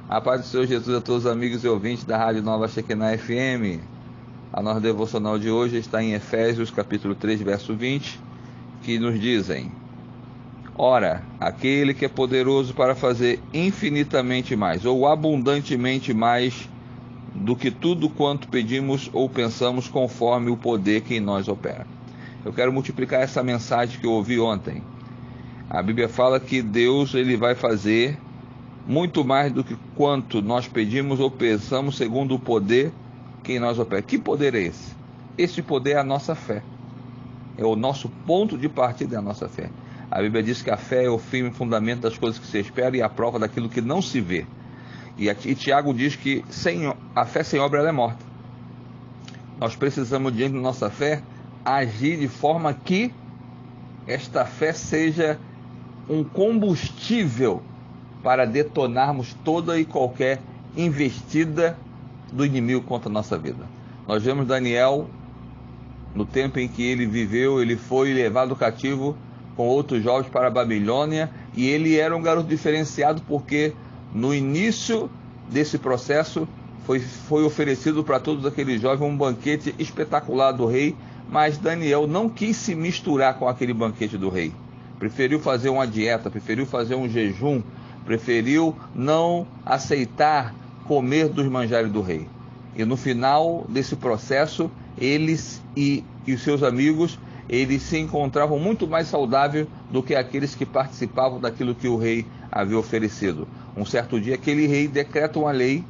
A paz do Senhor Jesus a todos os amigos e ouvintes da Rádio Nova Shekinah FM. A nossa devocional de hoje está em Efésios capítulo 3, verso 20, que nos dizem: Ora, aquele que é poderoso para fazer infinitamente mais, ou abundantemente mais, do que tudo quanto pedimos ou pensamos, conforme o poder que em nós opera. Eu quero multiplicar essa mensagem que eu ouvi ontem. A Bíblia fala que Deus ele vai fazer muito mais do que quanto nós pedimos ou pensamos, segundo o poder que em nós opera. Que poder é esse? Esse poder é a nossa fé. É o nosso ponto de partida, é a nossa fé. A Bíblia diz que a fé é o firme fundamento das coisas que se esperam e a prova daquilo que não se vê. E Tiago diz que a fé sem obra ela é morta. Nós precisamos, diante da nossa fé, agir de forma que esta fé seja um combustível para detonarmos toda e qualquer investida do inimigo contra a nossa vida. Nós vemos Daniel, no tempo em que ele viveu, ele foi levado cativo com outros jovens para a Babilônia, e ele era um garoto diferenciado porque no início desse processo foi oferecido para todos aqueles jovens um banquete espetacular do rei, mas Daniel não quis se misturar com aquele banquete do rei. Preferiu fazer uma dieta, preferiu fazer um jejum, preferiu não aceitar comer dos manjares do rei. E no final desse processo, eles e os seus amigos, eles se encontravam muito mais saudáveis do que aqueles que participavam daquilo que o rei havia oferecido. Um certo dia, aquele rei decreta uma lei,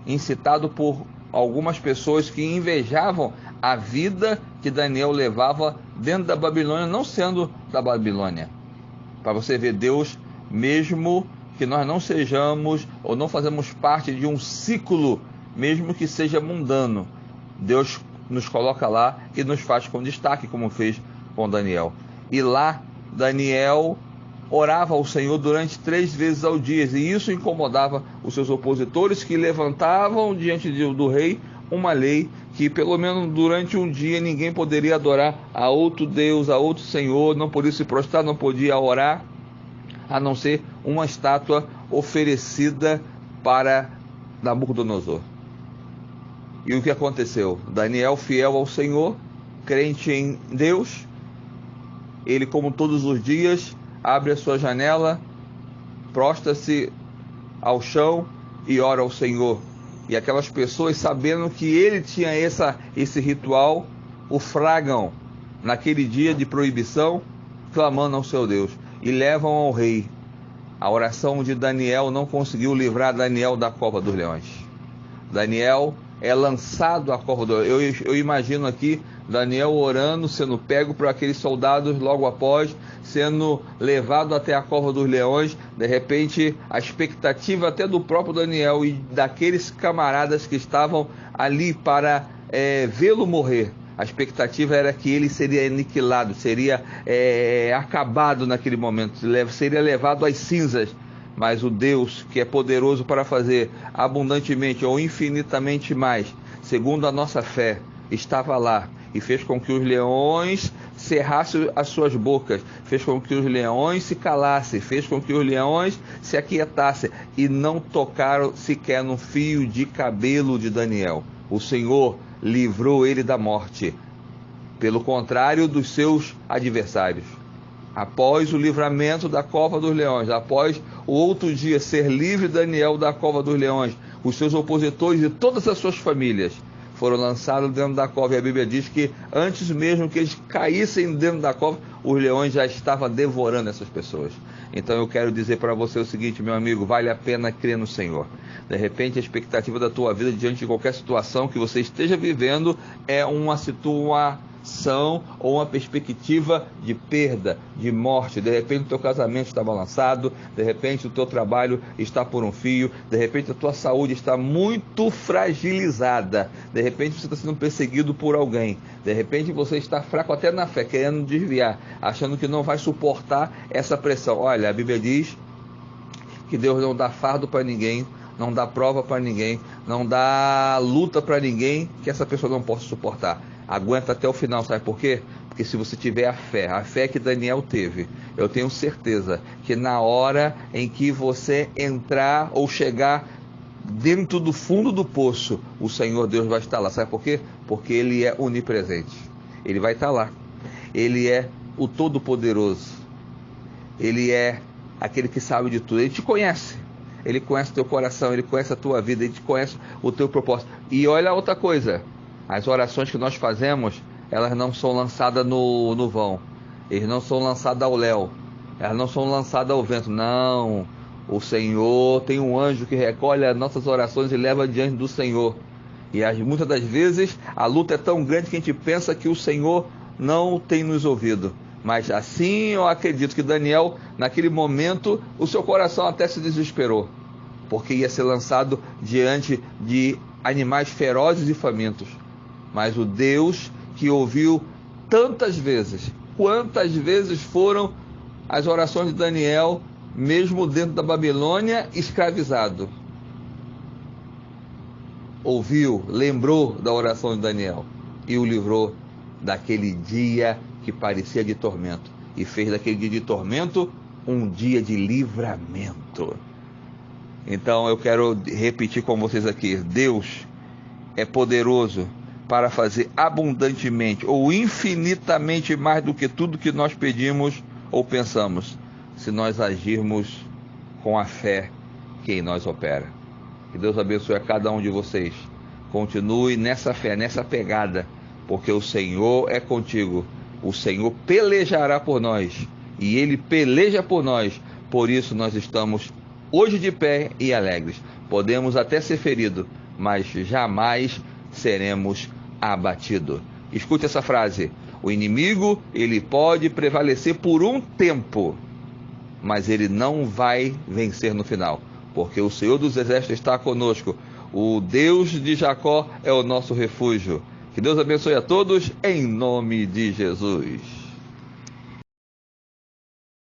incitado por algumas pessoas que invejavam a vida que Daniel levava dentro da Babilônia, não sendo da Babilônia. Para você ver, Deus, mesmo que nós não sejamos ou não fazemos parte de um ciclo, mesmo que seja mundano, Deus nos coloca lá e nos faz com destaque, como fez com Daniel. E lá, Daniel orava ao Senhor durante 3 vezes ao dia, e isso incomodava os seus opositores, que levantavam diante do rei uma lei que pelo menos durante um dia ninguém poderia adorar a outro Deus, a outro Senhor, não podia se prostrar, não podia orar, a não ser uma estátua oferecida para Nabucodonosor. E o que aconteceu? Daniel, fiel ao Senhor, crente em Deus, ele, como todos os dias, abre a sua janela, prostra-se ao chão e ora ao Senhor. E aquelas pessoas, sabendo que ele tinha esse ritual, o fragam naquele dia de proibição, clamando ao seu Deus, e levam ao rei. A oração de Daniel não conseguiu livrar Daniel da cova dos leões. Daniel é lançado à cova dos leões. Eu imagino aqui Daniel orando, sendo pego por aqueles soldados logo após, sendo levado até a cova dos leões. De repente, a expectativa até do próprio Daniel e daqueles camaradas que estavam ali para vê-lo morrer, a expectativa era que ele seria aniquilado, seria acabado naquele momento, seria levado às cinzas. Mas o Deus que é poderoso para fazer abundantemente ou infinitamente mais, segundo a nossa fé, estava lá e fez com que os leões cerrassem as suas bocas, fez com que os leões se calassem, fez com que os leões se aquietassem e não tocaram sequer no fio de cabelo de Daniel. O Senhor livrou ele da morte, pelo contrário dos seus adversários. Após o livramento da cova dos leões, após o outro dia ser livre Daniel da cova dos leões, os seus opositores e todas as suas famílias foram lançados dentro da cova. E a Bíblia diz que antes mesmo que eles caíssem dentro da cova, os leões já estavam devorando essas pessoas. Então eu quero dizer para você o seguinte, meu amigo, vale a pena crer no Senhor. De repente a expectativa da tua vida diante de qualquer situação que você esteja vivendo é uma situação ou uma perspectiva de perda, de morte. De repente o teu casamento está balançado, de repente o teu trabalho está por um fio, de repente a tua saúde está muito fragilizada, de repente você está sendo perseguido por alguém, de repente você está fraco até na fé, querendo desviar, achando que não vai suportar essa pressão. Olha, a Bíblia diz que Deus não dá fardo para ninguém, não dá prova para ninguém, não dá luta para ninguém que essa pessoa não possa suportar. Aguenta até o final, sabe por quê? Porque se você tiver a fé que Daniel teve, eu tenho certeza que na hora em que você entrar ou chegar dentro do fundo do poço, o Senhor Deus vai estar lá. Sabe por quê? Porque Ele é onipresente. Ele vai estar lá. Ele é o Todo-Poderoso. Ele é aquele que sabe de tudo. Ele te conhece. Ele conhece o teu coração, Ele conhece a tua vida, Ele conhece o teu propósito. E olha outra coisa, as orações que nós fazemos, elas não são lançadas no vão. Eles não são lançadas ao léu. Elas não são lançadas ao vento. Não. O Senhor tem um anjo que recolhe as nossas orações e leva diante do Senhor. E muitas das vezes a luta é tão grande que a gente pensa que o Senhor não tem nos ouvido. Mas assim eu acredito que Daniel, naquele momento, o seu coração até se desesperou, porque ia ser lançado diante de animais ferozes e famintos. Mas o Deus que ouviu tantas vezes, quantas vezes foram as orações de Daniel, mesmo dentro da Babilônia, escravizado. Ouviu, lembrou da oração de Daniel e o livrou daquele dia que parecia de tormento, e fez daquele dia de tormento um dia de livramento. Então eu quero repetir com vocês aqui: Deus é poderoso para fazer abundantemente ou infinitamente mais do que tudo que nós pedimos ou pensamos, se nós agirmos com a fé que em nós opera. Que Deus abençoe a cada um de vocês. Continue nessa fé, nessa pegada, porque o Senhor é contigo. O Senhor pelejará por nós, e Ele peleja por nós. Por isso nós estamos hoje de pé e alegres. Podemos até ser feridos, mas jamais seremos abatidos. Escute essa frase: o inimigo, ele pode prevalecer por um tempo, mas ele não vai vencer no final, porque o Senhor dos Exércitos está conosco. O Deus de Jacó é o nosso refúgio. Que Deus abençoe a todos, em nome de Jesus.